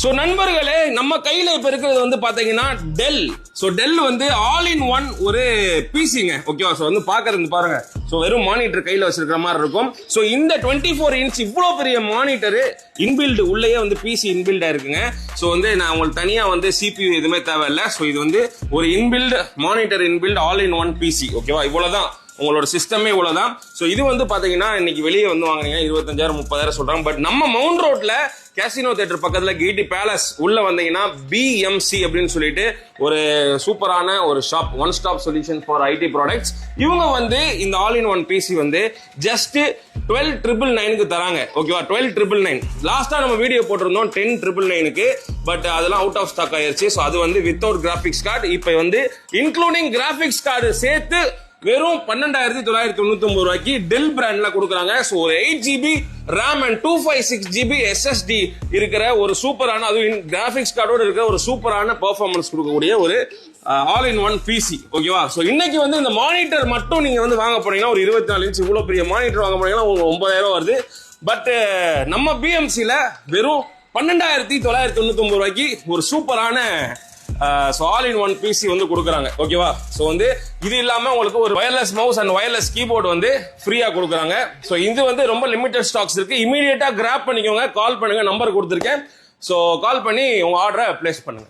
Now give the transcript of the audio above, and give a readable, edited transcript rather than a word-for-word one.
So நண்பர்களே, நம்ம கையில இப்ப இருக்கிறது வந்து பாத்தீங்கன்னா டெல். ஸோ டெல் வந்து ஆல் இன் ஒன் ஒரு பிசிங்க, ஓகேவா? ஸோ வந்து பாக்குறது பாருங்க, ஸோ வெறும் மானிட்டர் கையில வச்சிருக்கிற மாதிரி இருக்கும். ஸோ இந்த 24 இன்ச் இவ்வளோ பெரிய மானிட்டரு இன்பில்டு உள்ளேயே வந்து பிசி இன்பில்டா இருக்குங்க. ஸோ வந்து நான் உங்களுக்கு தனியா வந்து சிபியூ எதுவுமே தேவையில்லை. ஸோ இது வந்து ஒரு inbuilt monitor, inbuilt all in one PC, ஓகேவா? இவ்வளவுதான் உங்களோட சிஸ்டமே இவ்வளவுதான். ஸோ இது வந்து பாத்தீங்கன்னா இன்னைக்கு வெளியே வந்து வாங்குறீங்க 25,000 30,000 சொல்றாங்க. பட் நம்ம மவுண்ட் ரோட்ல கேசினோ தியேட்டர் பக்கத்துல கேடி பேலஸ் உள்ள வந்தீங்கன்னா பிஎம்சி அப்படின்னு சொல்லிட்டு ஒரு சூப்பரான ஒரு shop, one stop solution for ID products. இவங்க வந்து இந்த ஆல் இன் ஒன் பிசி வந்து ஜஸ்ட் 12,999க்கு தராங்க, ஓகேவா? 12,999. லாஸ்டா நம்ம வீடியோ போட்டிருந்தோம் 10,999க்கு, பட் அதெல்லாம் அவுட் ஆஃப் ஸ்டாக் ஆயிருச்சு. ஸோ அது வந்து வித்தவுட் கிராபிக்ஸ் கார்டு. இப்போ வந்து இன்க்ளூடிங் கிராபிக்ஸ் கார்டு சேர்த்து வெறும் 12,999 ரூபாய்க்கு டெல் பிராண்ட்ல கொடுக்குறாங்க. ஸோ ஒரு 8GB RAM and 256GB SSD இருக்கிற ஒரு சூப்பரான, அதுவும் கிராபிக்ஸ் கார்டோட இருக்கிற ஒரு சூப்பரான பெர்ஃபார்மன்ஸ் கொடுக்கக்கூடிய ஒரு ஆல் இன் ஒன் பிசி, ஓகேவா? ஸோ இன்னைக்கு வந்து இந்த மானிட்டர் மட்டும் நீங்க வந்து வாங்க போனீங்கன்னா ஒரு 24 இன்ச் இவ்வளவு பெரிய மானிட்டர் வாங்க போனீங்கன்னா உங்களுக்கு 9,000 வருது. பட் நம்ம பிஎம்சில வெறும் 12,999 ரூபாய்க்கு ஒரு சூப்பரான ஆல் இன் ஒன் பிசி வந்து கொடுக்குறாங்க, ஓகேவா? ஸோ வந்து இது இல்லாம உங்களுக்கு ஒரு wireless mouse and wireless keyboard வந்து ஃப்ரீயா கொடுக்குறாங்க. ஸோ இது வந்து ரொம்ப லிமிடெட் ஸ்டாக்ஸ் இருக்கு. இமீடியட்டா கிராப் பண்ணிக்கோங்க, கால் பண்ணுங்க, நம்பர் கொடுத்துருக்கேன். ஸோ கால் பண்ணி உங்க ஆர்டரை பிளேஸ் பண்ணுங்க.